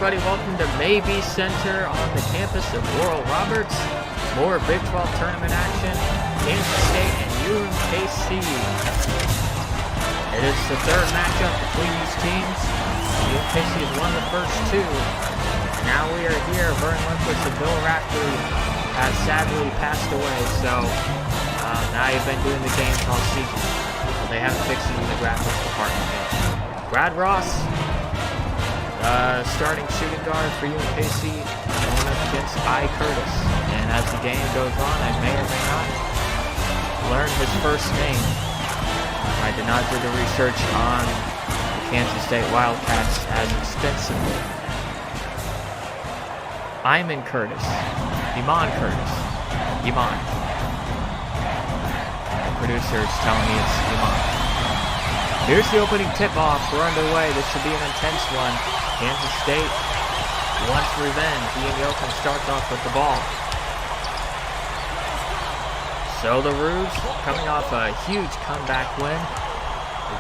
everybody, welcome to Maybe Center on the campus of Oral Roberts. More Big 12 tournament action, Kansas State and UMKC. It is the third matchup between these teams. UMKC has won the first two. And now we are here. Vern Lundquist and Bill Raftery has sadly passed away, so now you've been doing the games all season. So they have fixed it in the graphics department yet. Brad Ross, starting shooting guard for UMKC, going up against I. Curtis. And as the game goes on, I may or may not learn his first name. I did not do the research on the Kansas State Wildcats as extensively. Iman Curtis. Iman Curtis. Iman. The producer is telling me it's Iman. Here's the opening tip-off. We're underway. This should be an intense one. Kansas State wants revenge. Ian Yoakum starts off with the ball. So the Roos coming off a huge comeback win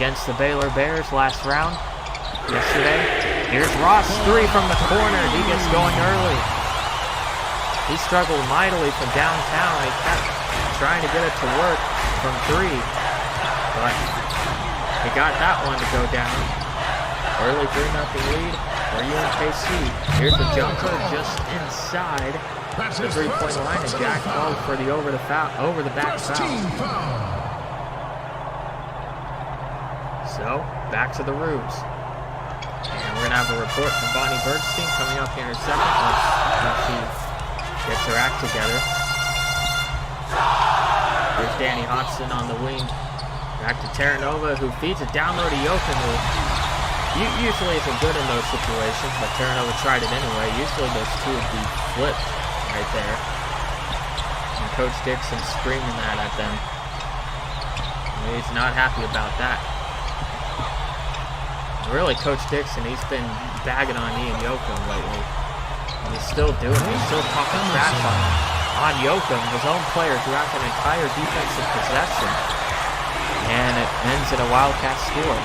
against the Baylor Bears last round yesterday. Here's Ross, three from the corner. He gets going early. He struggled mightily from downtown. He kept trying to get it to work from three, but he got that one to go down. Early 3-0 lead for UMKC. Here's the jumper just inside the three-point line, and Jack called for the over the back foul. So back to the Roos, and we're gonna have a report from Bonnie Bernstein coming up here in a second once she gets her act together. There's Danny Hodgson on the wing. Back to Terranova, who feeds it down low to Yoakum, who usually isn't good in those situations, but Terranova tried it anyway. Usually those two would be flipped right there. And Coach Dixon screaming that at them. He's not happy about that. Really, Coach Dixon, he's been bagging on Ian Yoakum lately. And he's still doing it. He's still talking trash on Yoakum, his own player, throughout an entire defensive possession. And it ends in a Wildcat score.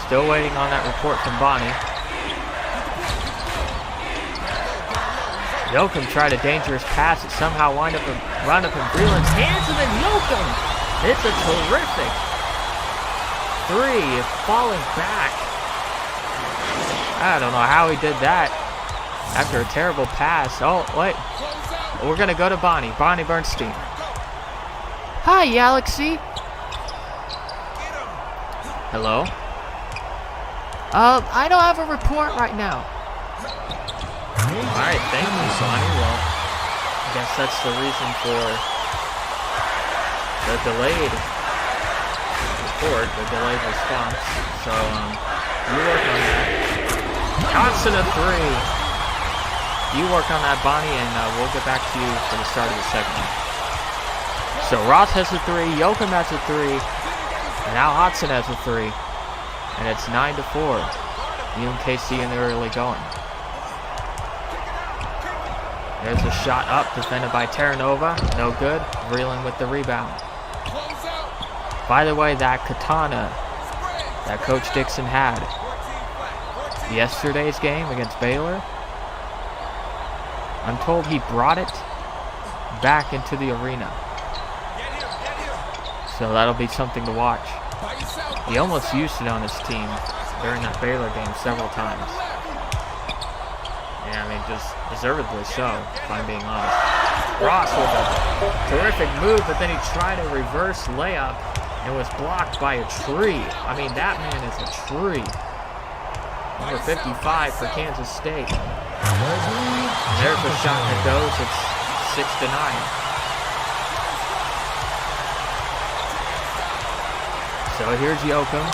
Still waiting on that report from Bonnie. Yoakum tried a dangerous pass. It somehow wound up in Vreeland's hands, and then Yoakum hits a terrific three, falling back. I don't know how he did that after a terrible pass. Oh, wait. We're going to go to Bonnie Bernstein. Hi, Alexi. Hello? I don't have a report right now. Alright, thank you, Bonnie. Well, I guess that's the reason for the delayed report, the delayed response. So, you work on that. Johnson a three. You work on that, Bonnie, and we'll get back to you for the start of the segment. So Ross has a three, Yoakum has a three, and now Hodgson has a three. And it's 9-4. UMKC in the early going. There's a shot up, defended by Terranova. No good. Vreeland with the rebound. By the way, that katana that Coach Dixon had yesterday's game against Baylor, I'm told he brought it back into the arena. So that'll be something to watch. He almost used it on his team during that Baylor game several times. Yeah, I mean, just deservedly so, if I'm being honest. Ross with a terrific move, but then he tried a reverse layup and was blocked by a tree. I mean, that man is a tree. Number 55 for Kansas State. There's a shot that goes. It's 6-9. So here's Yoakum.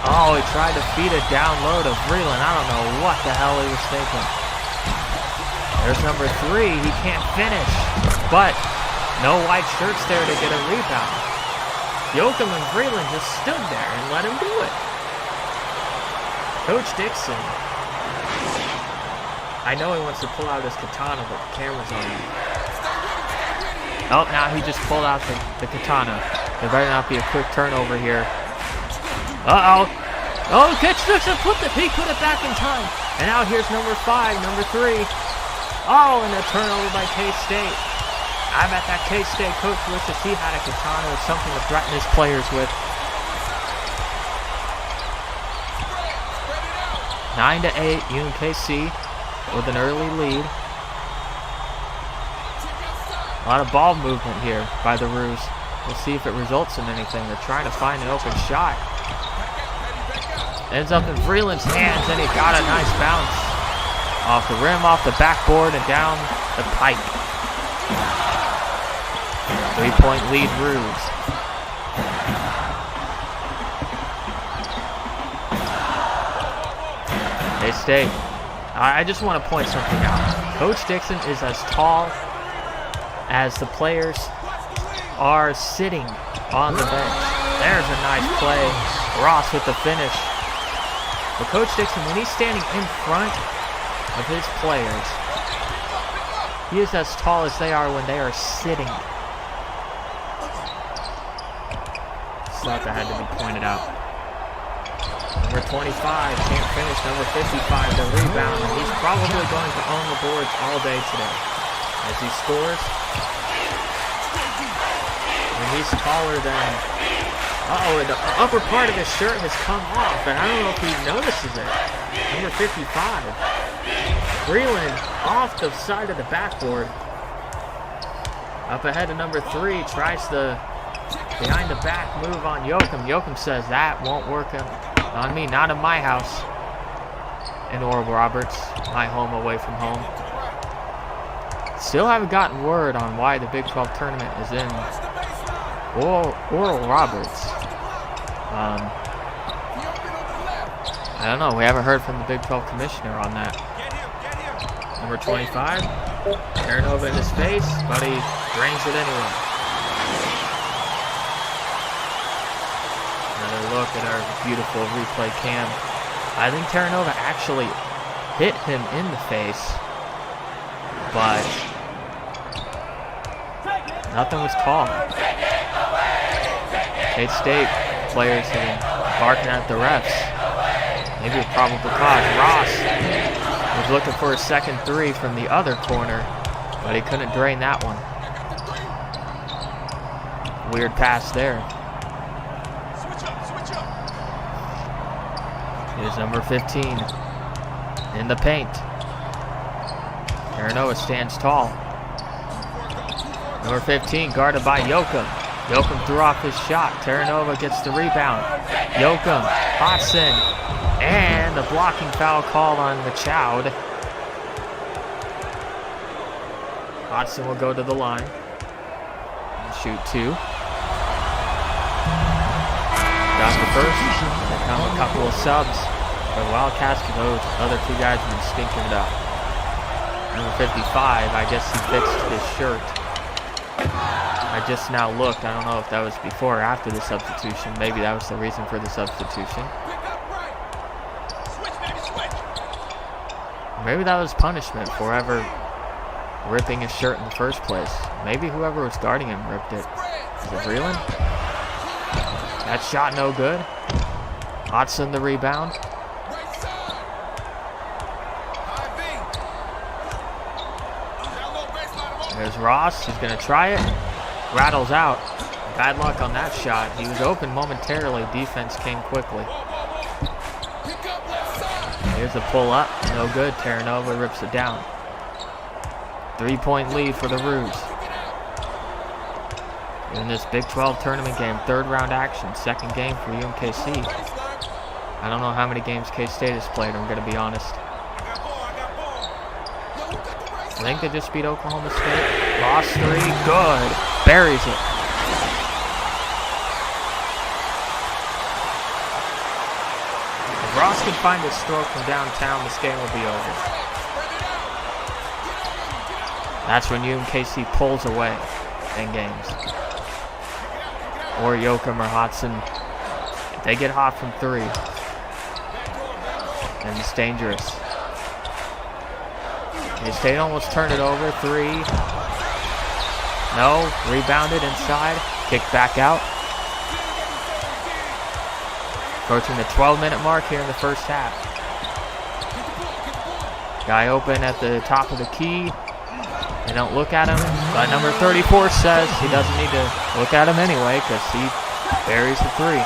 Oh, he tried to feed it down low to Vreeland. I don't know what the hell he was thinking. There's number three. He can't finish. But no white shirts there to get a rebound. Yoakum and Vreeland just stood there and let him do it. Coach Dixon. I know he wants to pull out his katana, but the camera's on him. Oh, now he just pulled out the katana. There better not be a quick turnover here. Uh-oh. Oh, Dixon he put it back in time. And now here's number 5, number 3. Oh, and a turnover by K-State. I bet that K-State coach wishes he had a katana or something to threaten his players with. 9-8, UMKC with an early lead. A lot of ball movement here by the Roos. We'll see if it results in anything. They're trying to find an open shot. Ends up in Freeland's hands, and he got a nice bounce. Off the rim, off the backboard, and down the pipe. 3-point lead, Roos. K-State. I just want to point something out. Coach Dixon is as tall as the players are sitting on the bench. There's a nice play. Ross with the finish. But Coach Dixon, when he's standing in front of his players, he is as tall as they are when they are sitting. Thought that had to be pointed out. Number 25 can't finish. Number 55 the rebound, and he's probably going to own the boards all day today as he scores. And he's taller than. The upper part of his shirt has come off, and I don't know if he notices it. Number 55, Freeland off the side of the backboard. Up ahead to number 3, tries the behind the back move on Yoakum. Yoakum says that won't work on me, not in my house. In Oral Roberts, my home away from home. Still haven't gotten word on why the Big 12 tournament is in Oral Roberts. I don't know. We haven't heard from the Big 12 commissioner on that. Number 25, Terranova in his face, but he drains it anyway. Look at our beautiful replay cam. I think Terranova actually hit him in the face, but nothing was called. K-State players have been barking at the refs. Maybe a probable cause. Ross was looking for a second 3 from the other corner, but he couldn't drain that one. Weird pass there. Here's number 15 in the paint. Terranova stands tall. Number 15 guarded by Yoakum. Yoakum threw off his shot. Terranova gets the rebound. Yoakum, Hodson, and the blocking foul call on Machoud. Hodson will go to the line and shoot 2. Got the first. There come a couple of subs. The Wildcats, those other 2 guys have been stinking it up. Number 55, I guess he fixed his shirt. I just now looked. I don't know if that was before or after the substitution. Maybe that was the reason for the substitution. Maybe that was punishment for ever ripping his shirt in the first place. Maybe whoever was guarding him ripped it. Is it Freeland? That shot no good. Hodson the rebound. There's Ross. He's going to try it. Rattles out. Bad luck on that shot. He was open momentarily. Defense came quickly. Here's a pull up. No good. Terranova rips it down. 3-point lead for the Roos. In this Big 12 tournament game, 3rd round action, 2nd game for UMKC. I don't know how many games K-State has played, I'm going to be honest. I think they just beat Oklahoma State. Lost 3, good. Buries it. If Ross can find a stroke from downtown, this game will be over. That's when UMKC pulls away in games. Or Yoakum or Hodson. If they get hot from 3, and it's dangerous. K-State almost turned it over. 3. No. Rebounded inside. Kicked back out. Approaching the 12-minute mark here in the first half. Guy open at the top of the key. They don't look at him, but number 34 says he doesn't need to look at him anyway because he buries the three.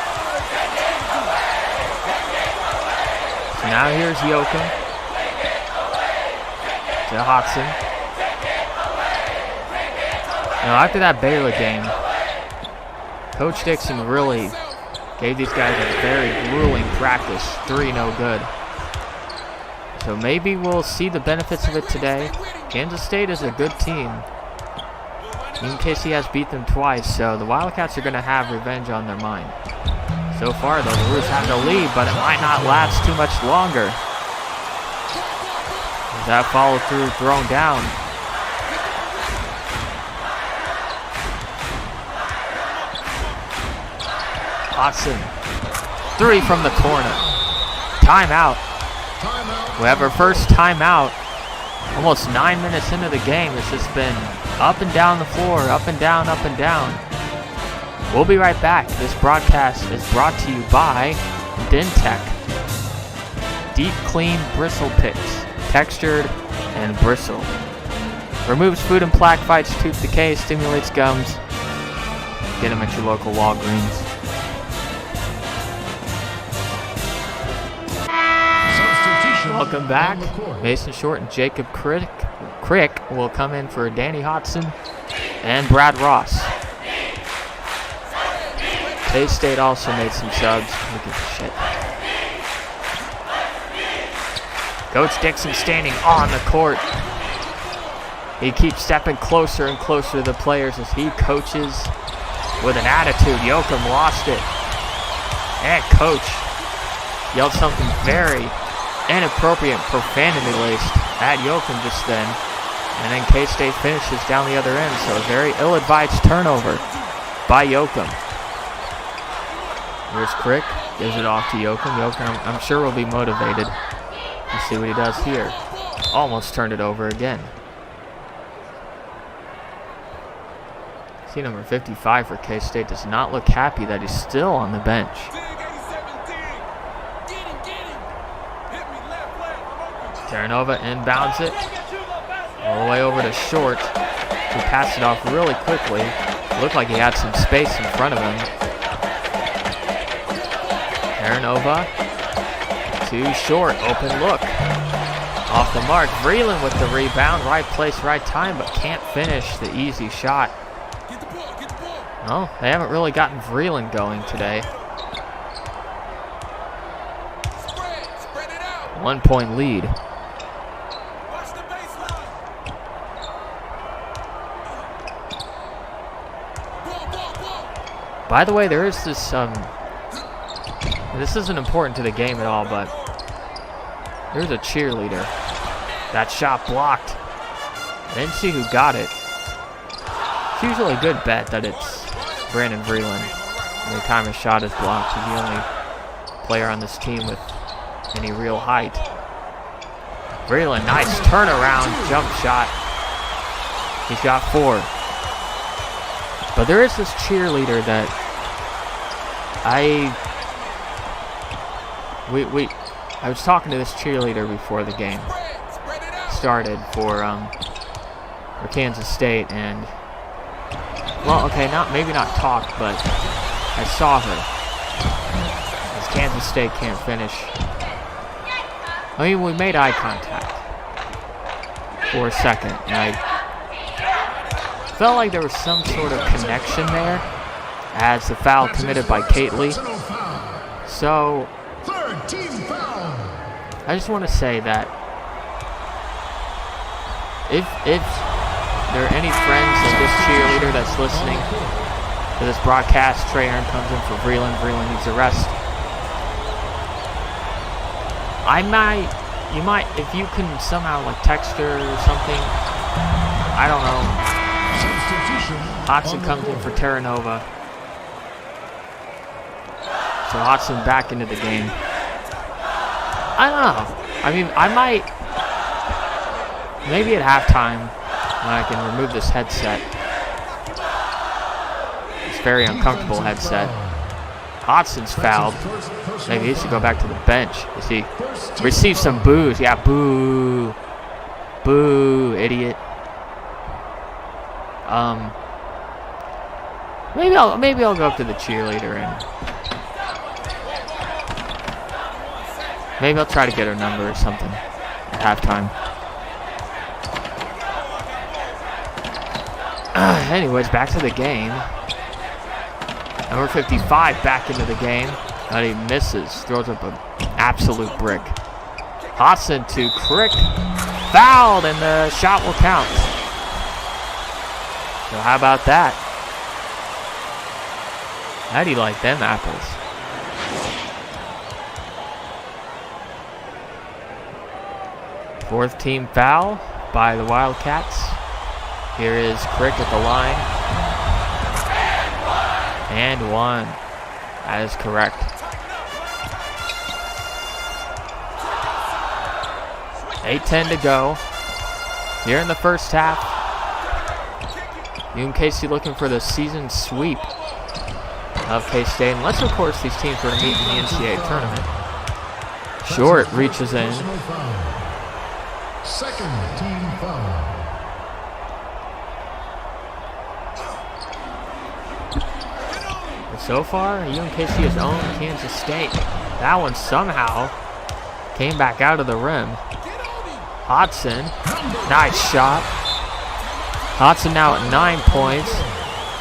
So now here's Yoakum to Hodson. Now after that Baylor game, Coach Dixon really gave these guys a very grueling practice. 3 no good. So maybe we'll see the benefits of it today. Kansas State is a good team. UMKC has beat them twice, so the Wildcats are going to have revenge on their mind. So far, though, the Roos have the lead, but it might not last too much longer. As that follow through thrown down. Hodson, 3 from the corner. Timeout. We have our first timeout. Almost 9 minutes into the game. It's just been up and down the floor, up and down, up and down. We'll be right back. This broadcast is brought to you by Dentec. Deep clean bristle picks, textured and bristle. Removes food and plaque, fights tooth decay, stimulates gums. Get them at your local Walgreens. Welcome back. Mason Short and Jacob Crick will come in for Danny Hodson and Brad Ross. K-State also made some subs. Look at this shit. Coach Dixon standing on the court. He keeps stepping closer and closer to the players as he coaches with an attitude. Yoakum lost it. And coach yelled something very inappropriate, profanity-laced at Yoakum just then. And then K-State finishes down the other end. So a very ill-advised turnover by Yoakum. Here's Crick. Gives it off to Yoakum. Yoakum, I'm sure, will be motivated. Let's see what he does here. Almost turned it over again. See, number 55 for K-State does not look happy that he's still on the bench. Terranova inbounds it. All the way over to Short. He passed it off really quickly. Looked like he had some space in front of him. Terranova to Short. Open look. Off the mark. Vreeland with the rebound. Right place, right time, but can't finish the easy shot. Well, they haven't really gotten Vreeland going today. 1 point lead. By the way, there is this, this isn't important to the game at all, but there's a cheerleader. That shot blocked. I didn't see who got it. It's usually a good bet that it's Brandon Vreeland. Every time a shot is blocked, he's the only player on this team with any real height. Vreeland, nice turnaround jump shot. He's got 4. But there is this cheerleader that I was talking to this cheerleader before the game started for Kansas State, and well, okay, maybe not talk, but I saw her. As Kansas State can't finish. I mean, we made eye contact for a second, and I felt like there was some sort of connection there as the foul committed by Kately. So I just want to say that if there are any friends of this cheerleader that's listening to this broadcast, Trey Aaron comes in for Vreeland. Vreeland needs a rest. You might, if you can somehow like text her or something, I don't know. Hodson comes in for Terranova. So Hodson back into the game. I don't know. I mean, I might, maybe at halftime when I can remove this headset. It's a very uncomfortable headset. Hodson's fouled. Maybe he should go back to the bench. Is he receive some boos? Yeah, boo. Boo, idiot. Maybe I'll go up to the cheerleader and maybe I'll try to get her number or something at halftime. Anyways, back to the game. Number 55 back into the game. But he misses. Throws up an absolute brick. Hodson to Crick. Fouled, and the shot will count. So how about that? How do you like them apples? Fourth team foul by the Wildcats. Here is Crick at the line. And one. That is correct. .8:10 to go. Here in the first half. UMKC looking for the season sweep of K-State. Unless, of course, these teams were to meet in the NCAA tournament. Short reaches in. Second team foul. But so far, UMKC has owned Kansas State. That one somehow came back out of the rim. Hodson, nice shot. Hodson now at 9 points.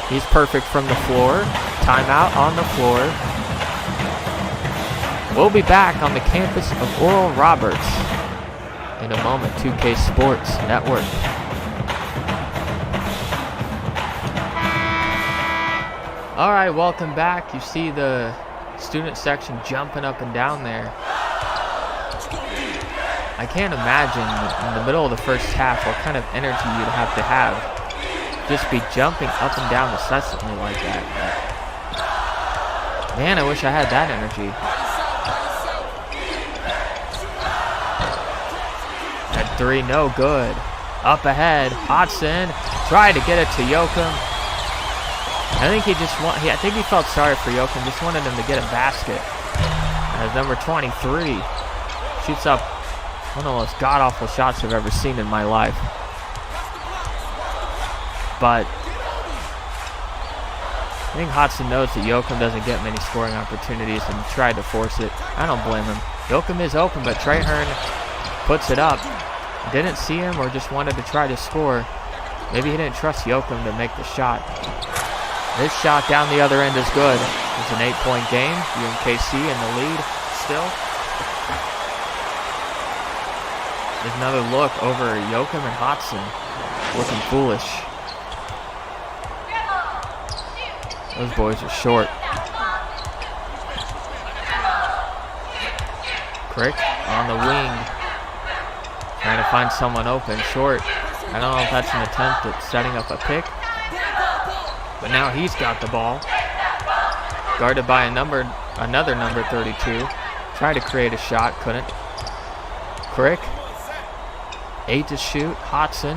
He's perfect from the floor. Timeout on the floor. We'll be back on the campus of Oral Roberts in a moment. 2K Sports Network. All right, welcome back. You see the student section jumping up and down there. I can't imagine in the middle of the first half what kind of energy you'd have to have. Just be jumping up and down incessantly like that. But man, I wish I had that energy. At three, no good. Up ahead, Hodson tried to get it to Yoakum. I think I think he felt sorry for Yoakum, just wanted him to get a basket. As number 23 shoots up one of the most god-awful shots I've ever seen in my life. But I think Hodson knows that Yoakum doesn't get many scoring opportunities and tried to force it. I don't blame him. Yoakum is open, but Trahern puts it up. Didn't see him or just wanted to try to score. Maybe he didn't trust Yoakum to make the shot. This shot down the other end is good. It's an 8-point game. UMKC in the lead still. There's another look over Yoakum and Hodson. Looking foolish. Those boys are short. Crick on the wing. Trying to find someone open. Short. I don't know if that's an attempt at setting up a pick. But now he's got the ball. Guarded by another number 32. Tried to create a shot. Couldn't. Crick. 8 to shoot. Hodson.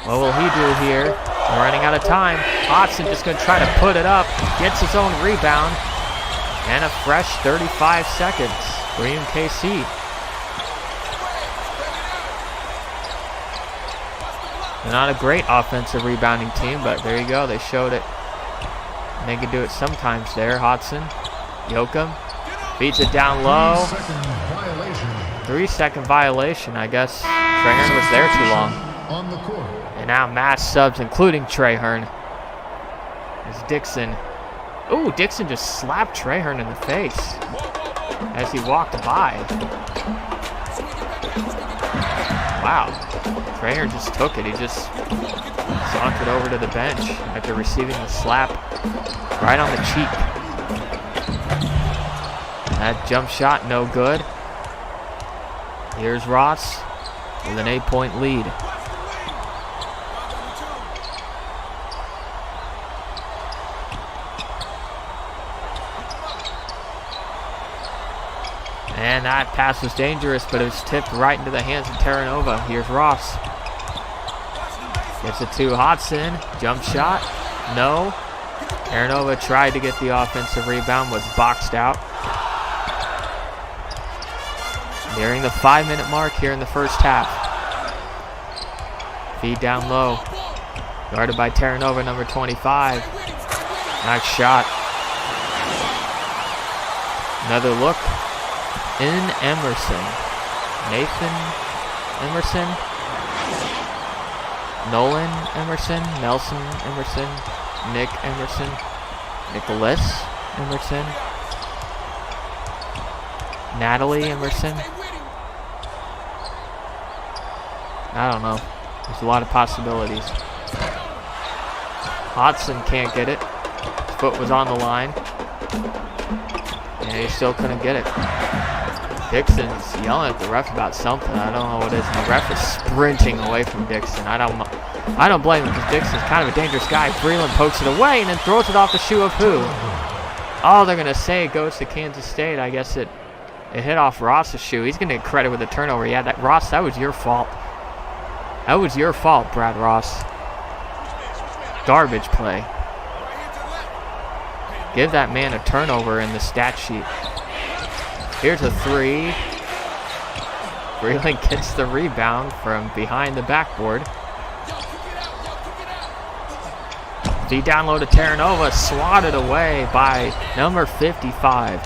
What will he do here? We're running out of time. Hodson just going to try to put it up. Gets his own rebound. And a fresh 35 seconds for UMKC. They're not a great offensive rebounding team, but there you go. They showed it. They can do it sometimes there. Hodson. Yoakum. Feeds it down low. 3-second violation. I guess Trahern was there too long. And now mass subs, including Trahern. As Dixon. Ooh, Dixon just slapped Trahern in the face as he walked by. Wow. Trahern just took it. He just sauntered over to the bench after receiving the slap right on the cheek. That jump shot, no good. Here's Ross with an 8-point lead. And that pass was dangerous, but it was tipped right into the hands of Terranova. Here's Ross. Gets it to Hodson. Jump shot. No. Terranova tried to get the offensive rebound, was boxed out. Nearing the 5-minute mark here in the first half. Feed down low. Guarded by Terranova, number 25. Nice shot. Another look in Emerson. Nathan Emerson. Nolan Emerson. Nelson Emerson. Nick Emerson. Nicholas Emerson. Natalie Emerson. I don't know. There's a lot of possibilities. Hodson can't get it. His foot was on the line. And he still couldn't get it. Dixon's yelling at the ref about something. I don't know what it is. And the ref is sprinting away from Dixon. I don't blame him because Dixon's kind of a dangerous guy. Freeland pokes it away and then throws it off the shoe of who? Oh, they're going to say it goes to Kansas State. I guess it hit off Ross's shoe. He's going to get credit with a turnover. Yeah, Ross, that was your fault. That was your fault, Brad Ross. Garbage play. Give that man a turnover in the stat sheet. Here's a three. Freeland gets the rebound from behind the backboard. Feed down low to Terranova, swatted away by number 55.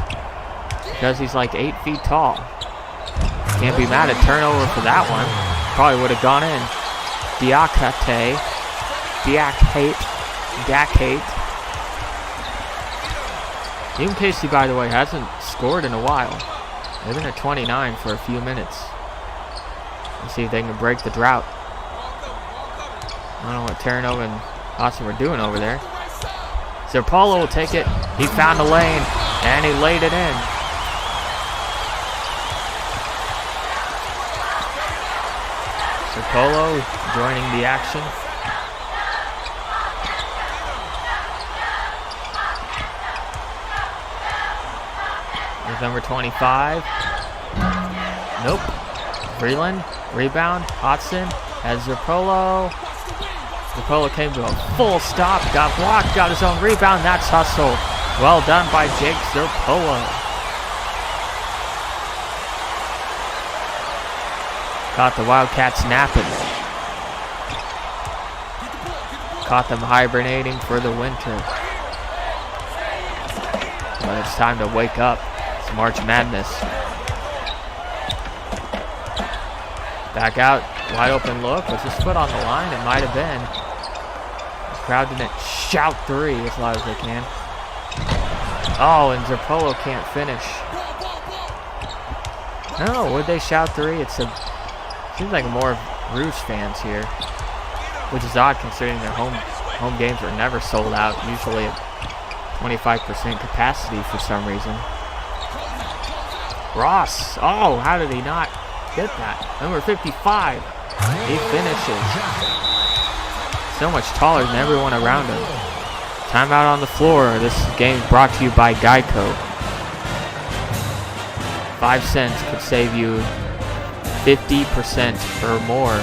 Because he's like 8 feet tall. Can't be mad at turnover for that one. Probably would have gone in. Diakate. UMKC, by the way, hasn't scored in a while. They've been at 29 for a few minutes. Let's see if they can break the drought. I don't know what Terranova and Austin were doing over there. Zerpolo will take it. He found a lane, and he laid it in. Zerpolo joining the action. Here's number 25. Nope. Freeland, rebound. Hodson has Zerpolo. Zerpolo came to a full stop, got blocked, got his own rebound. That's hustle. Well done by Jake Zerpolo. Caught the Wildcats napping. Caught them hibernating for the winter. But it's time to wake up. It's March Madness. Back out, wide open look. Was his foot on the line? It might have been. The crowd didn't shout three as loud as they can. Oh, and Zerpolo can't finish. No, would they shout three? Seems like more of Rouge fans here, which is odd considering their home games are never sold out. Usually at 25% capacity for some reason. Ross. Oh, how did he not get that? Number 55. He finishes. So much taller than everyone around him. Timeout on the floor. This game is brought to you by Geico. 5 cents could save you 50% or more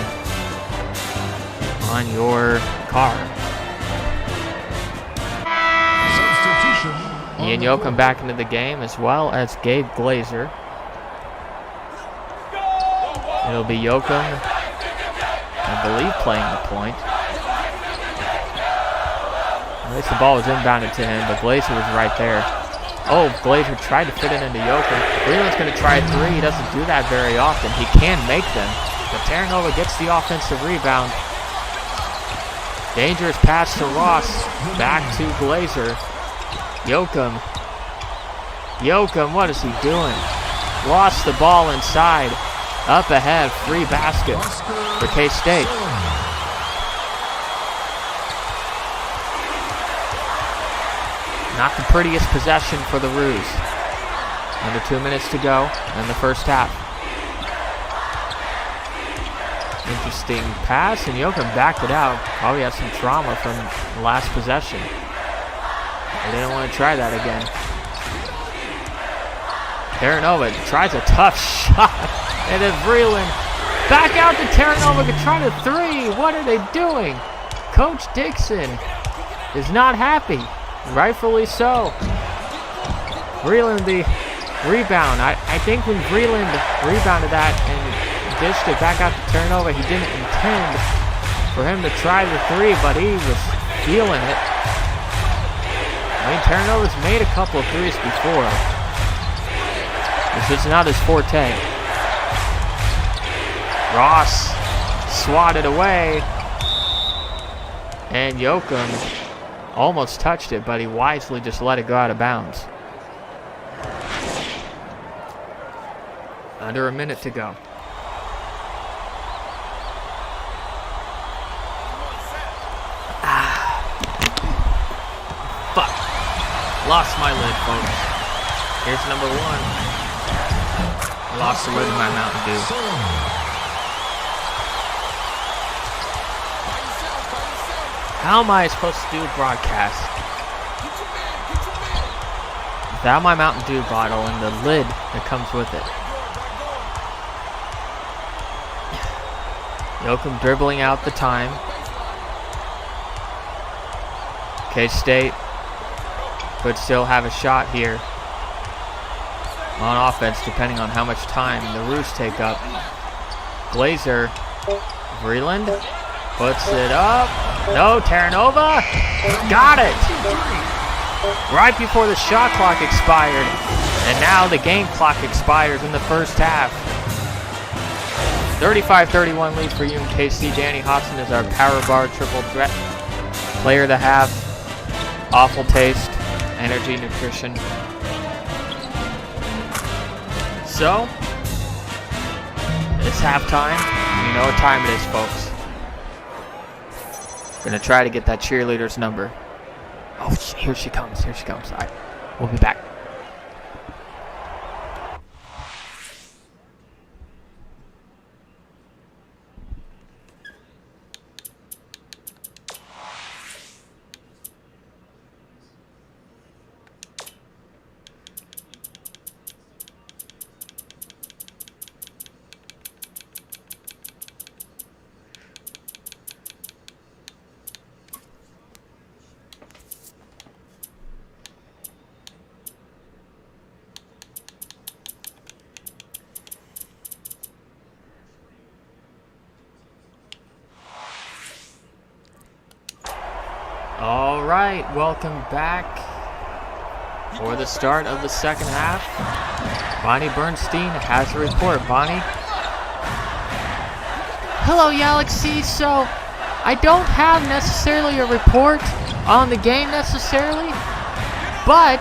on your car. Ian Yoakum back into the game, as well as Gabe Glazer. It'll be Yoakum, I believe, playing the point. At least the ball was inbounded to him, but Glazer was right there. Oh, Glazer tried to fit it into Yoakum. Freeland's going to try a three. He doesn't do that very often. He can make them. But Terranova gets the offensive rebound. Dangerous pass to Ross. Back to Glazer. Yoakum. Yoakum, what is he doing? Lost the ball inside. Up ahead, free basket for K-State. Not the prettiest possession for the Rouge. Under 2 minutes to go in the first half. Interesting pass, and Yoakum backed it out. Probably had some trauma from the last possession. They didn't want to try that again. Terranova tries a tough shot. And then Freeland back out to Terranova to try to three. What are they doing? Coach Dixon is not happy. Rightfully so. Vreeland the rebound. I think when Vreeland rebounded that and dished it back out to turnover, he didn't intend for him to try the three, but he was feeling it. I mean, turnovers made a couple of threes before. This is not his forte. Ross swatted away. And Yoakum almost touched it, but he wisely just let it go out of bounds. Under a minute to go. Fuck. Lost my lid, folks. Here's number one. I lost the lid of my Mountain Dew. How am I supposed to do a broadcast without my Mountain Dew bottle and the lid that comes with it? Yoakum dribbling out the time. K-State could still have a shot here on offense, depending on how much time the Roos take up. Glazer, Vreeland puts it up. No, Terranova got it right before the shot clock expired, and now the game clock expires in the first half. 35-31 lead for UMKC. Danny Hodson is our power bar triple threat player to have. Awful taste, energy, nutrition. So, it's halftime. You know what time it is, folks. Gonna try to get that cheerleader's number. Oh, here she comes. Here she comes. All right, we'll be back. All right, welcome back for the start of the second half. Bonnie Bernstein has a report. Bonnie? Hello, Galaxy. So, I don't have necessarily a report on the game necessarily, but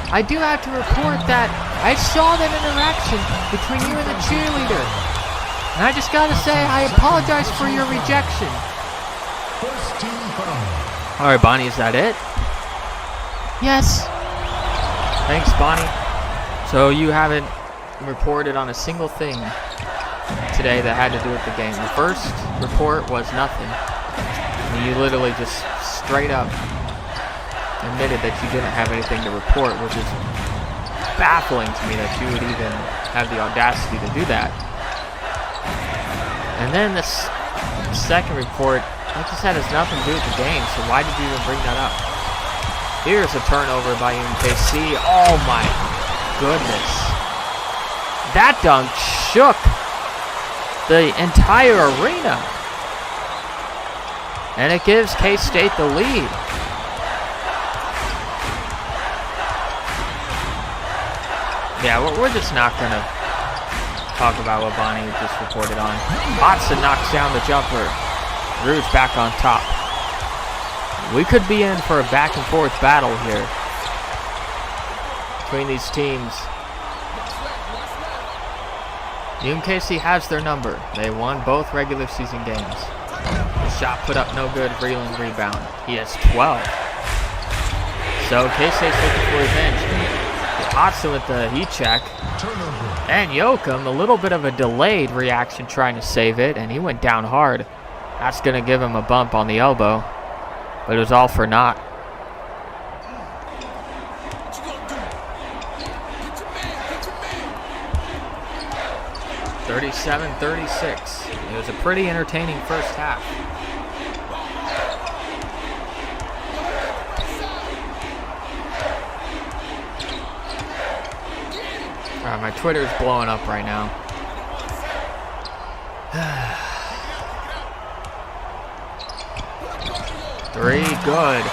I do have to report that I saw that interaction between you and the cheerleader. And I just gotta say, I apologize for your rejection. All right, Bonnie, is that it? Yes. Thanks, Bonnie. So you haven't reported on a single thing today that had to do with the game. The first report was nothing. You literally just straight up admitted that you didn't have anything to report, which is baffling to me that you would even have the audacity to do that. And then this second report, like you said, has nothing to do with the game, so why did you even bring that up? Here's a turnover by UMKC. Oh my goodness. That dunk shook the entire arena. And it gives K-State the lead. Yeah, we're just not going to talk about what Bonnie just reported on. Hodson knocks down the jumper. Rouge back on top. We could be in for a back and forth battle here between these teams. UMKC has their number. They won both regular season games. The shot put up no good. Vreeland rebound. He has 12. So K-State's looking for revenge. Hodson with the heat check. And Yoakum, a little bit of a delayed reaction trying to save it, and he went down hard. That's going to give him a bump on the elbow, but it was all for naught. (37-36). It was a pretty entertaining first half. My Twitter's blowing up right now. Three, good.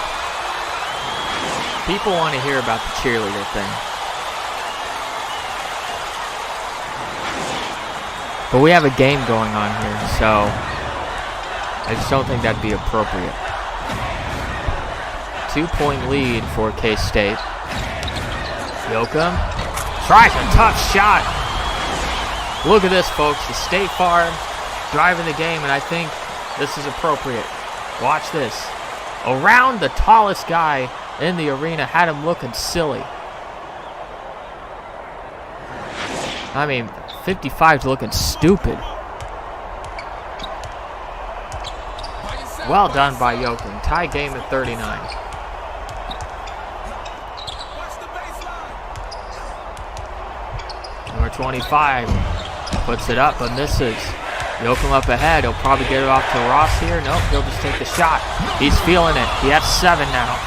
People want to hear about the cheerleader thing. But we have a game going on here, so I just don't think that'd be appropriate. 2-point lead for K-State. Yoakum tries a tough shot. Look at this, folks. The State Farm driving the game, and I think this is appropriate. Watch this. Around the tallest guy in the arena, had him looking silly. I mean, 55's looking stupid. Well done by Yoakum. Tie game at 39. Number 25 puts it up but misses. Yoakum up ahead. He'll probably get it off to Ross here. Nope, he'll just take the shot. He's feeling it. He has 7 now.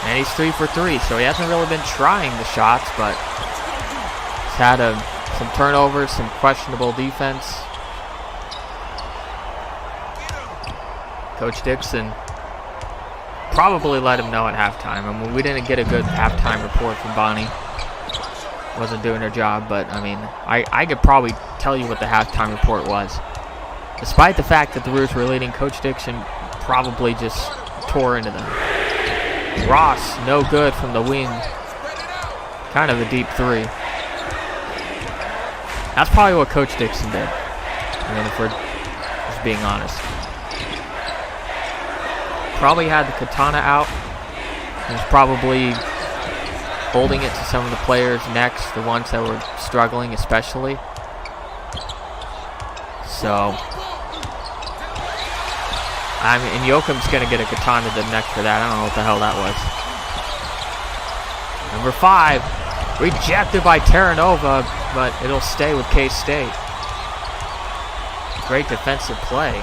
And he's 3 for 3, so he hasn't really been trying the shots, but he's had some turnovers, some questionable defense. Coach Dixon probably let him know at halftime. I mean, we didn't get a good halftime report from Bonnie. Wasn't doing her job, but I mean, I could probably tell you what the halftime report was. Despite the fact that the Roos were leading, Coach Dixon probably just tore into them. Ross, no good from the wing. Kind of a deep 3. That's probably what Coach Dixon did. I mean, if we're just being honest. Probably had the katana out. He was probably holding it to some of the players' necks, the ones that were struggling especially. So, I mean, and Yoakum's going to get a katana to the neck for that. I don't know what the hell that was. Number 5, rejected by Terranova, but it'll stay with K-State. Great defensive play.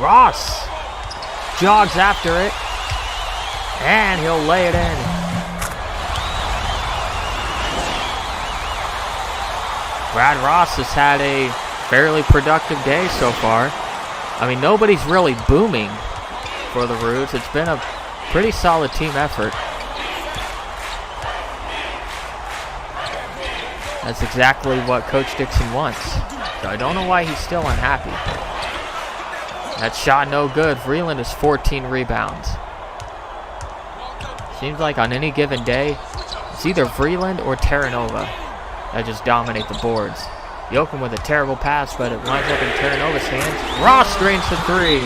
Ross jogs after it, and he'll lay it in. Brad Ross has had a fairly productive day so far. I mean, nobody's really booming for the Roos. It's been a pretty solid team effort. That's exactly what Coach Dixon wants. So I don't know why he's still unhappy. That shot no good. Vreeland has 14 rebounds. Seems like on any given day, it's either Vreeland or Terranova that just dominate the boards. Yoakum with a terrible pass, but it winds up in Terranova's hands. Ross drains the 3.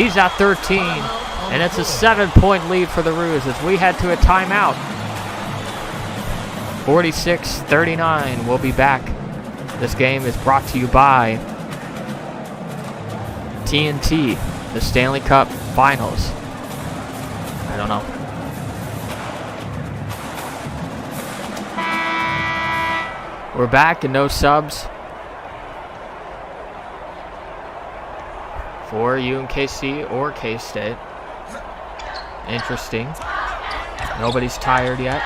He's at 13, and it's a 7-point lead for the Roos as we head to a timeout. 46-39. We'll be back. This game is brought to you by TNT, the Stanley Cup Finals. I don't know. We're back and no subs for UMKC or K-State. Interesting. Nobody's tired yet.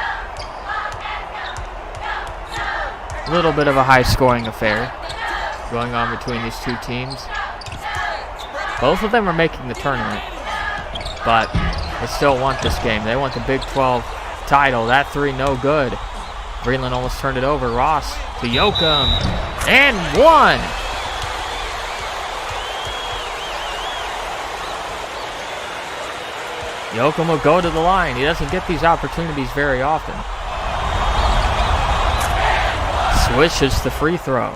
A little bit of a high-scoring affair going on between these two teams. Both of them are making the tournament, but they still want this game. They want the Big 12 title. That 3 no good. Vreeland almost turned it over. Ross to Yoakum, and 1. Yoakum will go to the line. He doesn't get these opportunities very often. Swishes the free throw.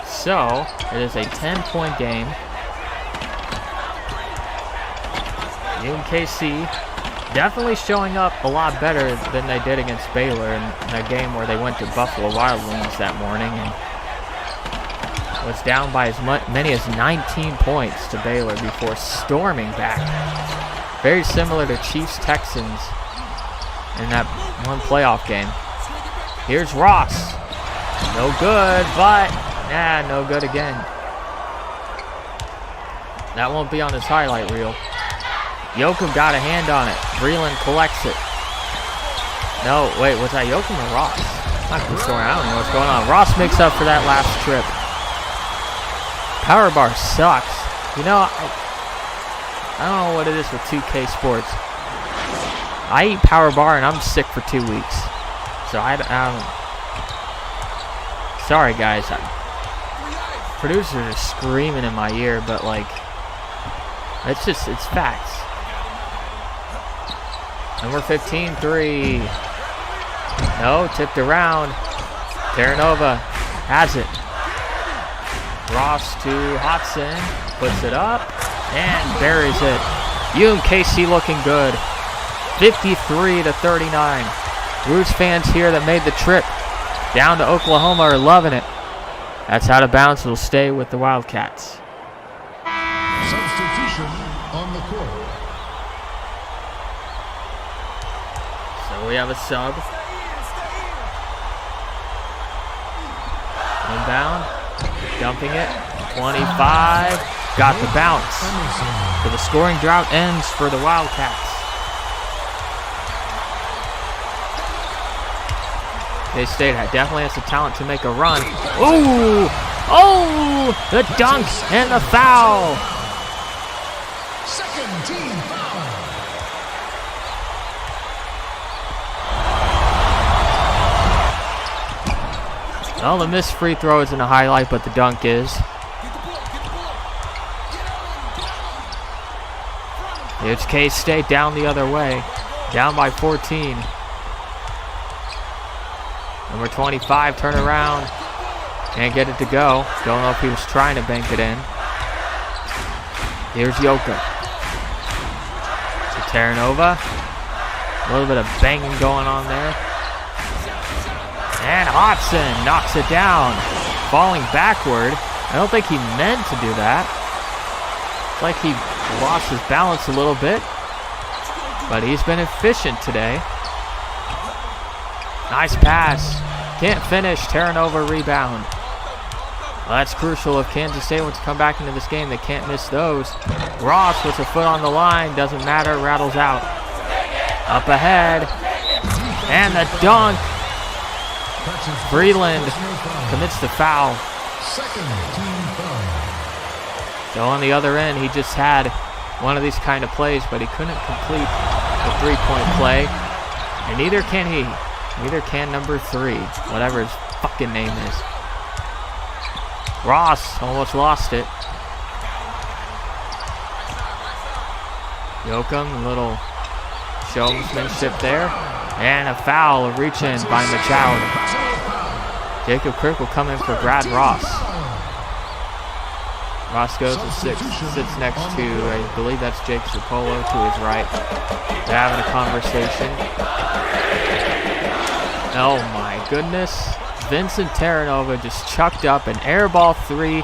So, it is a 10-point game. UMKC definitely showing up a lot better than they did against Baylor in that game where they went to Buffalo Wild Wings that morning and was down by as many as 19 points to Baylor before storming back. Very similar to Chiefs-Texans in that one playoff game. Here's Ross. No good, but no good again. That won't be on his highlight reel. Joachim got a hand on it. Vreeland collects it. No, wait, was that Joachim or Ross? I don't know what's going on. Ross makes up for that last trip. Power bar sucks. You know, I don't know what it is with 2K Sports. I eat power bar and I'm sick for 2 weeks. So I don't. Sorry guys. Producers are screaming in my ear, but like, it's facts. Number 15, 3. No, tipped around. Terranova has it. Ross to Hodson, puts it up, and buries it. UMKC looking good. 53-39. Roots fans here that made the trip down to Oklahoma are loving it. That's out of bounds. It'll stay with the Wildcats. Substitution on the court. So we have a sub. Inbound. Dumping it. 25. Got the bounce. So the scoring drought ends for the Wildcats. K-State definitely has the talent to make a run. Ooh! Oh! The dunk and the foul! Second team foul. Well, the missed free throw isn't a highlight, but the dunk is. It's K-State down the other way. Down by 14. Number 25, turn around. Can't get it to go. Don't know if he was trying to bank it in. Here's Joachim. To Terranova. A little bit of banging going on there. And Hodson knocks it down. Falling backward. I don't think he meant to do that. It's like he lost his balance a little bit. But he's been efficient today. Nice pass. Can't finish. Terranova rebound. Well, that's crucial if Kansas State wants to come back into this game. They can't miss those. Ross with a foot on the line. Doesn't matter. Rattles out. Up ahead. And the dunk. Vreeland commits the foul. So on the other end, he just had one of these kind of plays, but he couldn't complete the three-point play. And neither can he. Neither can number 3, whatever his fucking name is. Ross almost lost it. Joachim, a little showmanship there. And a foul, a reach-in by Machoud. Jacob Kirk will come in for Brad Ross. Ross goes and sits next to, I believe that's Jake Zapolo to his right. They're having a conversation. Oh my goodness. Vincent Terranova just chucked up an air ball 3.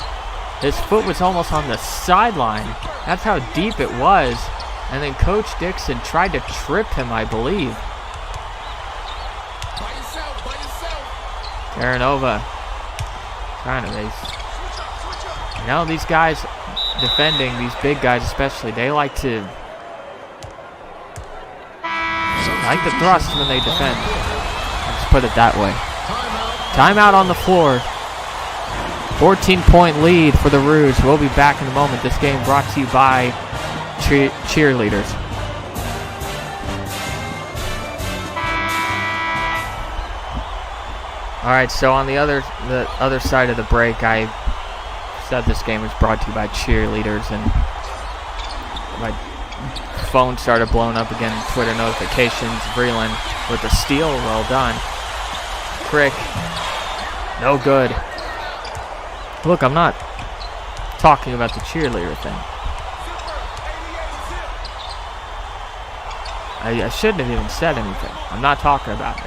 His foot was almost on the sideline. That's how deep it was. And then Coach Dixon tried to trip him, I believe. Terranova trying to race. You know, these guys defending, these big guys especially, they like to thrust when they defend. Let's put it that way. Timeout on the floor. 14-point lead for the Rouge. We'll be back in a moment. This game brought to you by cheerleaders. All right, so on the other side of the break, I said this game was brought to you by cheerleaders, and my phone started blowing up again. Twitter notifications. Vreeland with the steal. Well done. Crick. No good. Look, I'm not talking about the cheerleader thing. I shouldn't have even said anything. I'm not talking about it.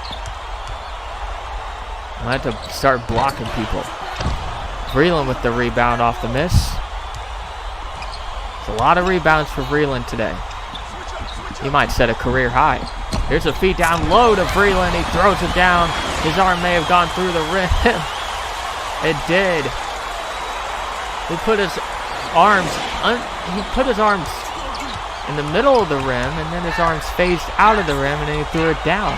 I had to start blocking people. Vreeland with the rebound off the miss. It's a lot of rebounds for Vreeland today. He might set a career high. Here's a feed down low to Vreeland. He throws it down. His arm may have gone through the rim. It did. He put his arms in the middle of the rim, and then his arms phased out of the rim, and then he threw it down.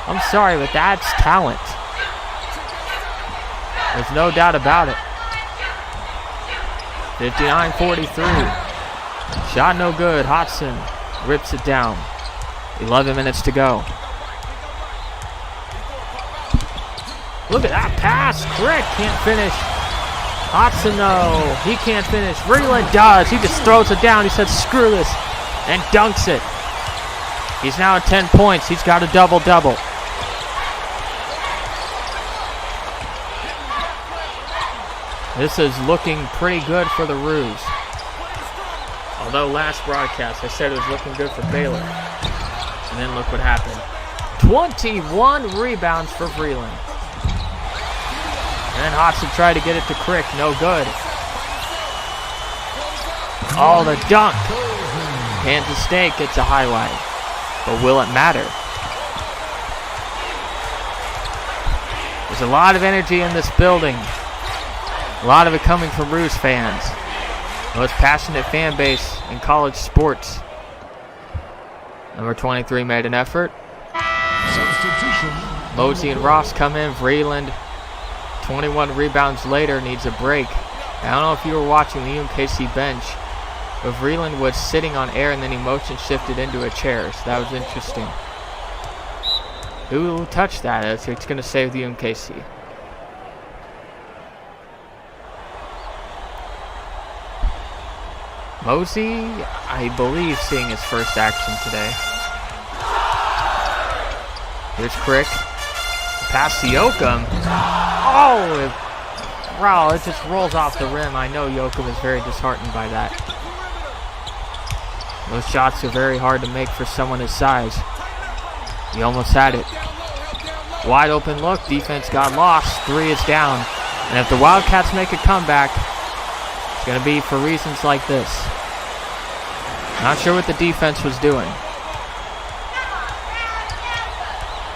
I'm sorry, but that's talent. There's no doubt about it. 59-43. Shot no good. Hodson rips it down. 11 minutes to go. Look at that pass. Crick can't finish. Hodson, no, he can't finish. Vreeland does. He just throws it down. He said, screw this, and dunks it. He's now at 10 points. He's got a double-double. This is looking pretty good for the Roos. Although last broadcast I said it was looking good for Baylor. And then look what happened. 21 rebounds for Vreeland. And then Hodson tried to get it to Crick. No good. Oh, the dunk. Kansas State gets a highlight. But will it matter? There's a lot of energy in this building. A lot of it coming from Roos fans. Most passionate fan base in college sports. Number 23 made an effort. Substitution. Mosey and Ross come in. Vreeland, 21 rebounds later, needs a break. I don't know if you were watching the UMKC bench, but Vreeland was sitting on air and then he motion shifted into a chair, so that was interesting. Who touched that? It's going to save the UMKC. Mosey, I believe, seeing his first action today. Here's Crick. Pass to Yoakum. Oh, wow, it just rolls off the rim. I know Yoakum is very disheartened by that. Those shots are very hard to make for someone his size. He almost had it. Wide open look. Defense got lost. 3 is down. And if the Wildcats make a comeback, it's going to be for reasons like this. Not sure what the defense was doing.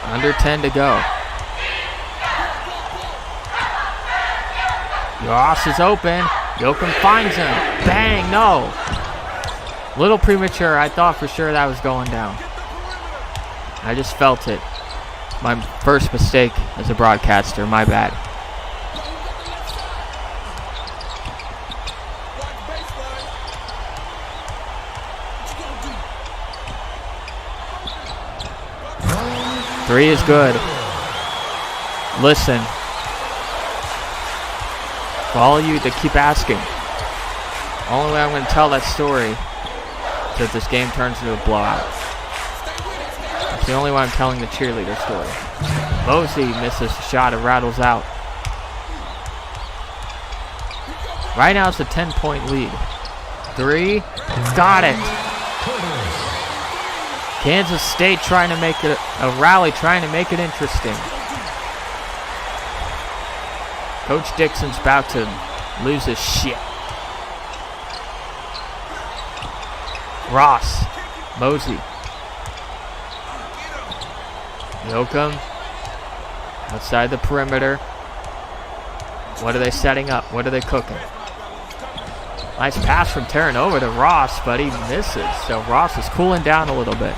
Under 10 to go. Ross is open. Yoakum finds him. Bang, no. Little premature. I thought for sure that was going down. I just felt it. My first mistake as a broadcaster. My bad. Three is good. Listen. For all of you that keep asking, only way I'm going to tell that story is if this game turns into a blowout. That's the only way I'm telling the cheerleader story. Mosey misses the shot. It rattles out. Right now it's a 10-point lead. 3. Got it. Kansas State trying to make it a rally, trying to make it interesting. Coach Dixon's about to lose his shit. Ross. Mosey. Yoakum. Outside the perimeter. What are they setting up? What are they cooking? Nice pass from Terranova to Ross, but he misses. So Ross is cooling down a little bit.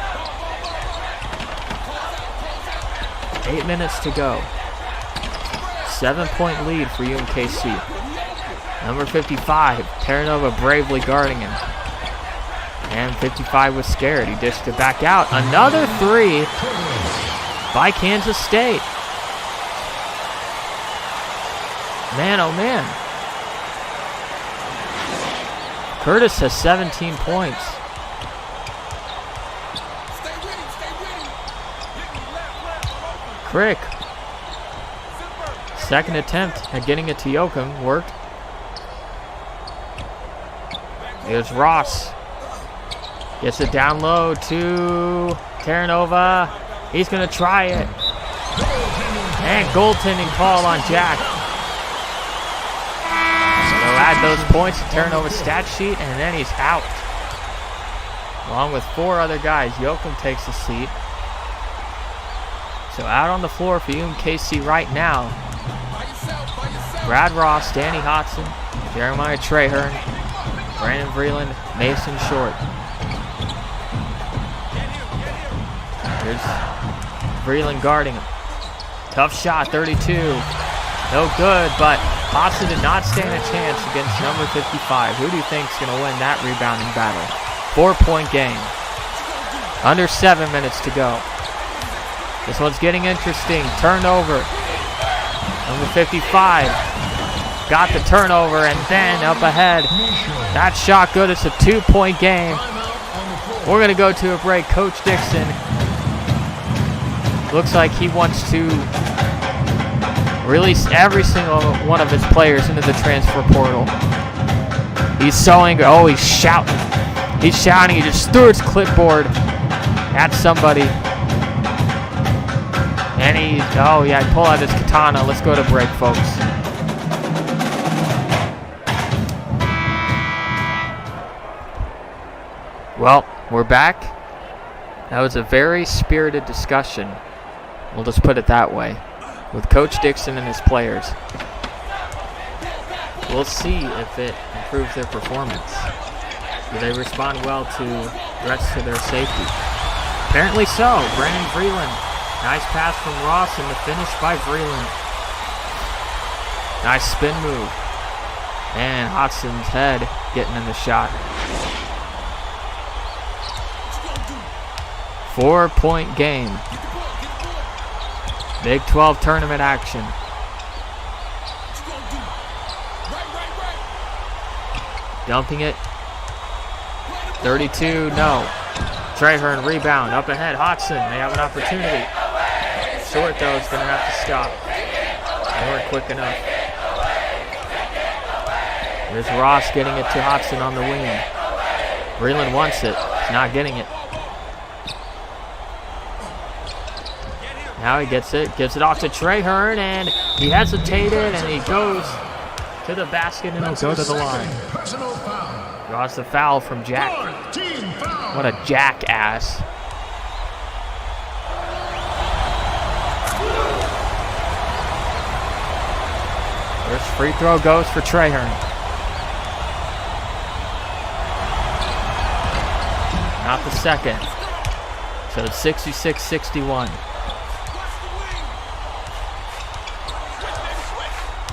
8 minutes to go. 7-point lead for UMKC. Number 55, Terranova bravely guarding him. And 55 was scared. He dished it back out. Another 3 by Kansas State. Man, oh man. Curtis has 17 points. Crick. Second attempt at getting it to Yoakum. Worked. Here's Ross. Gets it down low to Terranova. He's going to try it. And goaltending call on Jack. So add those points to Terranova's stat sheet, and then he's out. Along with 4 other guys. Yoakum takes a seat. So out on the floor for UMKC right now. Brad Ross, Danny Hodson, Jeremiah Trahern, Brandon Vreeland, Mason Short. Here's Vreeland guarding him. Tough shot, 32. No good, but Hodson did not stand a chance against number 55. Who do you think is going to win that rebounding battle? 4-point game. Under 7 minutes to go. This one's getting interesting. Turnover. Number 55 got the turnover, and then up ahead. That shot good. It's a 2-point game. We're going to go to a break. Coach Dixon looks like he wants to release every single one of his players into the transfer portal. He's so angry. Oh, he's shouting. He's shouting. He just threw his clipboard at somebody. And he pull out his katana. Let's go to break, folks. Well, we're back. That was a very spirited discussion. We'll just put it that way. With Coach Dixon and his players. We'll see if it improves their performance. Do they respond well to threats to their safety? Apparently so. Brandon Vreeland. Nice pass from Ross and the finish by Vreeland. Nice spin move. And Hodson's head getting in the shot. 4-point game. Big 12 tournament action. Dumping it. 32, no. Trahern rebound, up ahead, Hodson, they have an opportunity. Short though is gonna have to stop. They weren't quick enough. There's Ross getting it to Hodson on the wing. Vreeland wants it, he's not getting it. Now he gets it, gives it off to Trahern, and he hesitated, and he goes to the basket, and he'll go to the line. Draws the foul from Jack. What a jackass. First free throw goes for Trahern. Not the second. So it's 66-61.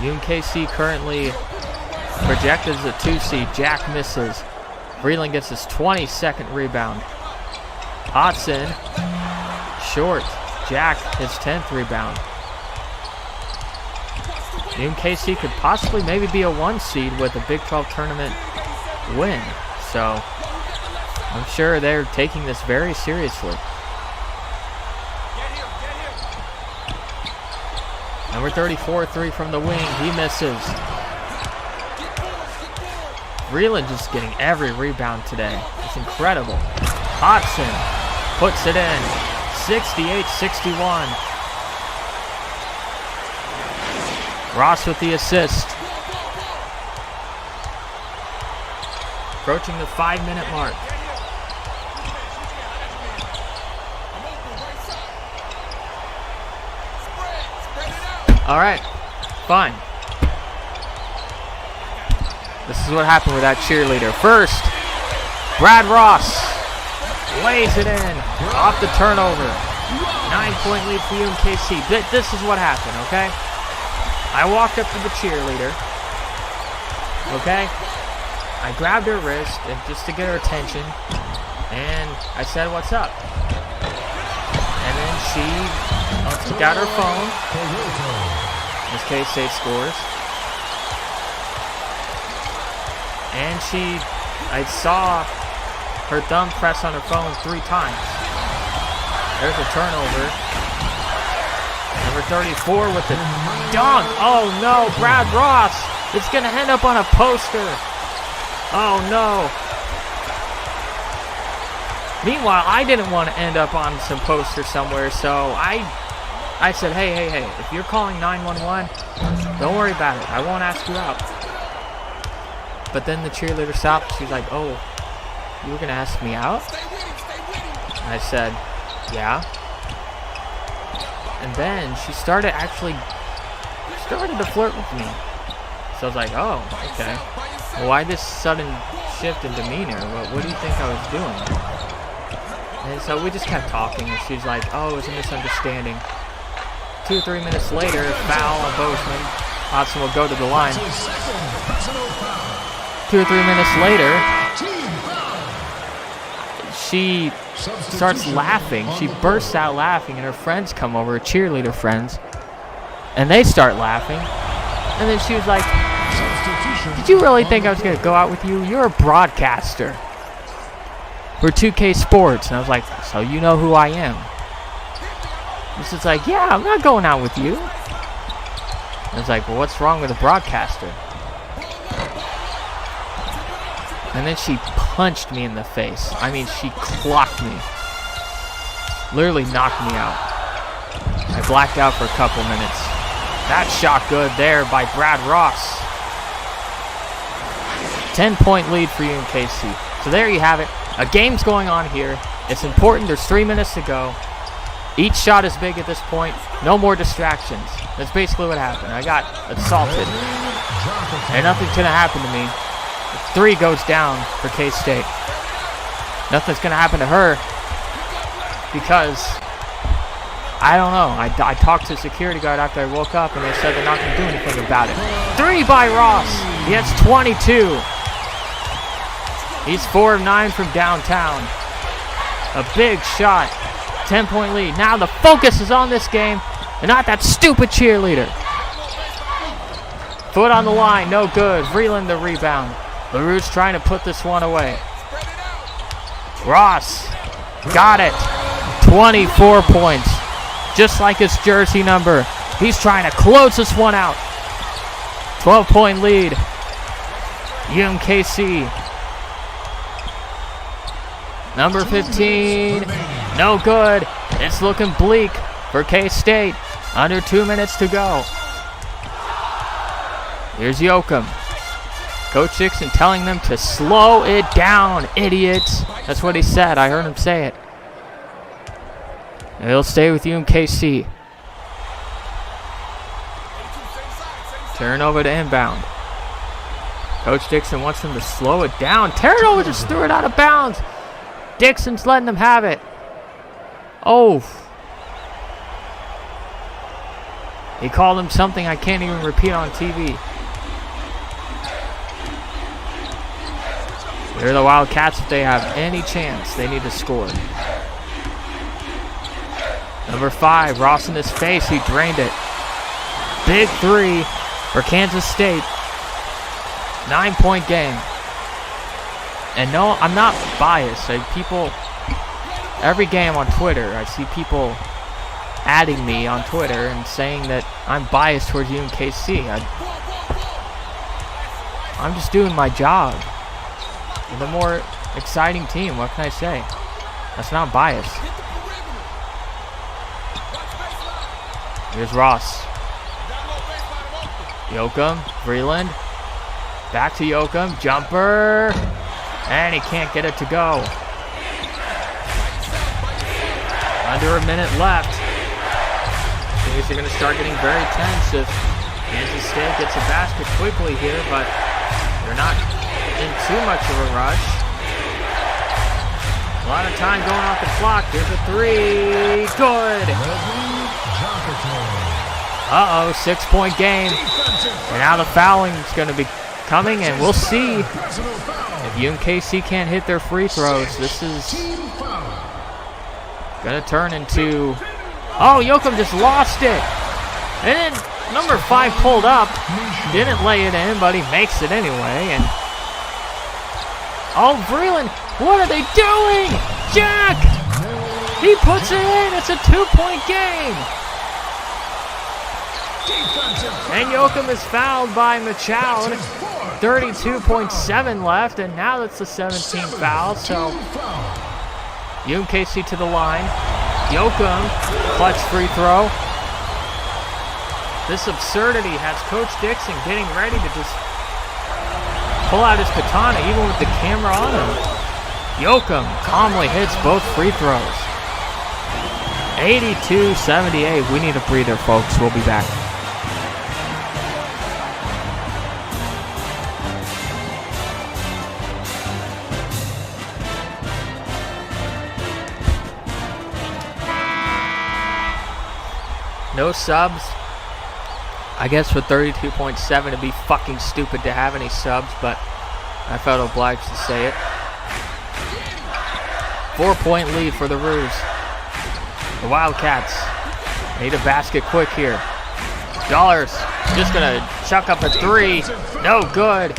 UMKC currently projected as a 2 seed. Jack misses. Vreeland gets his 22nd rebound. Hodson, short. Jack, his 10th rebound. UMKC could possibly maybe be a 1 seed with a Big 12 tournament win. So I'm sure they're taking this very seriously. Number 34, 3 from the wing. He misses. Vreeland just getting every rebound today. It's incredible. Hodson puts it in. 68-61. Ross with the assist. Approaching the 5-minute mark. All right, fine. This is what happened with that cheerleader. First, Brad Ross lays it in off the turnover. 9-point lead for UMKC. This is what happened, okay? I walked up to the cheerleader, okay? I grabbed her wrist and just to get her attention, and I said, "What's up?" And then she took out her phone. This K-State scores. And I saw her thumb press on her phone 3 times. There's a turnover. Number 34 with the dunk. Oh no, Brad Ross. It's going to end up on a poster. Oh no. Meanwhile, I didn't want to end up on some poster somewhere, so I said, hey, if you're calling 911, don't worry about it. I won't ask you out. But then the cheerleader stopped. She's like, "Oh, you were going to ask me out?" And I said, "Yeah." And then she started to flirt with me. So I was like, "Oh, okay. Well, why this sudden shift in demeanor? What do you think I was doing?" And so we just kept talking, and she's like, oh, it was a misunderstanding. 2 or 3 minutes later, foul on Bozeman. Hudson will go to the line. 2 or 3 minutes later, she starts laughing. She bursts out laughing, and her friends come over, her cheerleader friends, and they start laughing. And then she was like, did you really think I was going to go out with you? You're a broadcaster. We're 2K Sports. And I was like, so you know who I am? And she's like, yeah, I'm not going out with you. And I was like, well, what's wrong with a broadcaster? And then she punched me in the face. I mean, she clocked me. Literally knocked me out. I blacked out for a couple minutes. That shot good there by Brad Ross. 10-point lead for UMKC. So there you have it. A game's going on here. It's important. There's 3 minutes to go. Each shot is big at this point. No more distractions. That's basically what happened. I got assaulted. And nothing's going to happen to me. 3 goes down for K-State. Nothing's going to happen to her because, I don't know. I talked to a security guard after I woke up, and they said they're not going to do anything about it. 3 by Ross. He has 22. He's 4 of 9 from downtown. A big shot. 10-point lead. Now the focus is on this game and not that stupid cheerleader. Foot on the line. No good. Vreeland the rebound. LaRue's trying to put this one away. Ross got it. 24 points. Just like his jersey number. He's trying to close this one out. 12-point lead. UMKC. Number 15. No good. It's looking bleak for K-State. Under 2 minutes to go. Here's Yoakum. Coach Dixon telling them to slow it down, idiots. That's what he said. I heard him say it. And he'll stay with UMKC. Turnover to inbound. Coach Dixon wants them to slow it down. Turnover, just threw it out of bounds. Dixon's letting them have it. Oh. He called him something I can't even repeat on TV. They're the Wildcats. If they have any chance, they need to score. Number 5, Ross in his face. He drained it. Big 3 for Kansas State. 9-point game. And no, I'm not biased. Every game on Twitter, I see people adding me on Twitter and saying that I'm biased towards UMKC. I'm just doing my job. The more exciting team, what can I say? That's not bias. Here's Ross. Yoakum, Vreeland. Back to Yoakum, jumper. And he can't get it to go. Under a minute left. Things are going to start getting very tense if Kansas State gets a basket quickly here, but they're not in too much of a rush. A lot of time going off the clock. Here's a 3. Good. Uh-oh, 6-point game. And now the fouling is going to be coming, and we'll see if UMKC can't hit their free throws. This is going to turn into... Oh, Yoakum just lost it. And then number 5 pulled up. Didn't lay it in, but he makes it anyway. And oh, Vreeland, what are they doing? Jack! He puts it in. It's a 2-point game. And Yoakum is fouled by Machown. 32.7 left, and now that's the 17th foul. So UMKC to the line. Yoakum, clutch free throw. This absurdity has Coach Dixon getting ready to just pull out his katana, even with the camera on him. Yoakum calmly hits both free throws. 82-78. We need a breather, folks. We'll be back. No subs. I guess with 32.7 it'd be fucking stupid to have any subs, but I felt obliged to say it. 4-point lead for the Roos. The Wildcats need a basket quick here. Dollars just gonna chuck up a three. No good.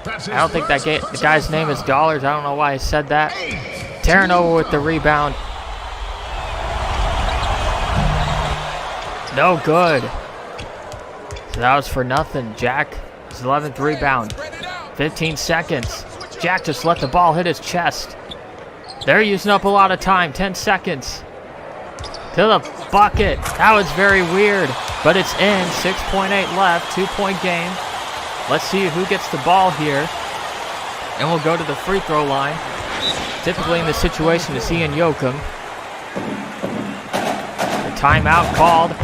I don't think that the guy's name is Dollars. I don't know why I said that. Terranova with the rebound. No good. So that was for nothing. Jack, his 11th rebound. 15 seconds. Jack just let the ball hit his chest. They're using up a lot of time. 10 seconds. To the bucket. That was very weird, but it's in. 6.8 left. 2-point game. Let's see who gets the ball here. And we'll go to the free throw line. Typically in this situation, it's Ian Yoakum. The timeout called.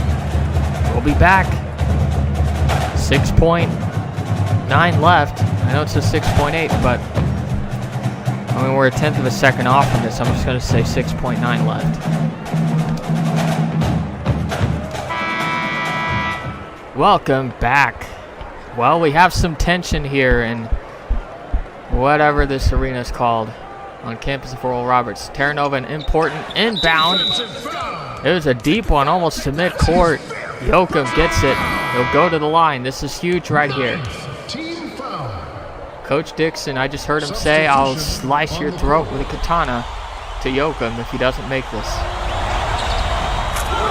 We'll be back. 6.9 left. I know it says 6.8, but I mean, we're a tenth of a second off from this. I'm just going to say 6.9 left. Welcome back. Well, we have some tension here in whatever this arena is called on campus of Oral Roberts. Terranova, an important inbound. It was a deep one, almost to midcourt. Yoakum gets it. He'll go to the line. This is huge right here. Coach Dixon, I just heard him say, I'll slice your throat with a katana to Yoakum if he doesn't make this.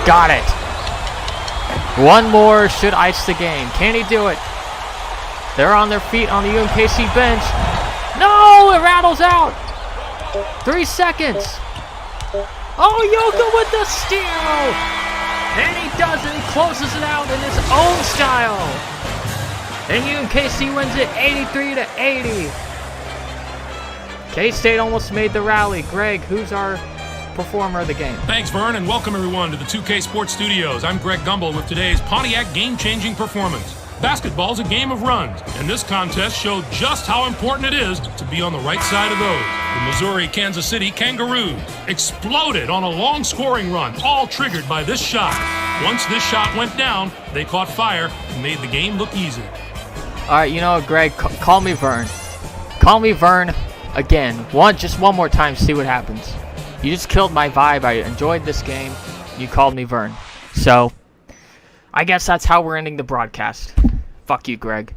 Got it. One more should ice the game. Can he do it? They're on their feet on the UMKC bench. No, it rattles out. 3 seconds. Oh, Yoakum with the steal. And he does it. He closes it out in his own style. And UMKC wins it 83-80. K-State almost made the rally. Greg, who's our performer of the game? Thanks, Vern, and welcome everyone to the 2K Sports Studios. I'm Greg Gumbel with today's Pontiac game-changing performance. Basketball's a game of runs, and this contest showed just how important it is to be on the right side of those. The Missouri-Kansas City Kangaroos exploded on a long scoring run, all triggered by this shot. Once this shot went down, they caught fire and made the game look easy. All right, you know what, Greg? Call me Vern. Call me Vern again. Just one more time, see what happens. You just killed my vibe. I enjoyed this game. You called me Vern. So, I guess that's how we're ending the broadcast. Fuck you, Greg.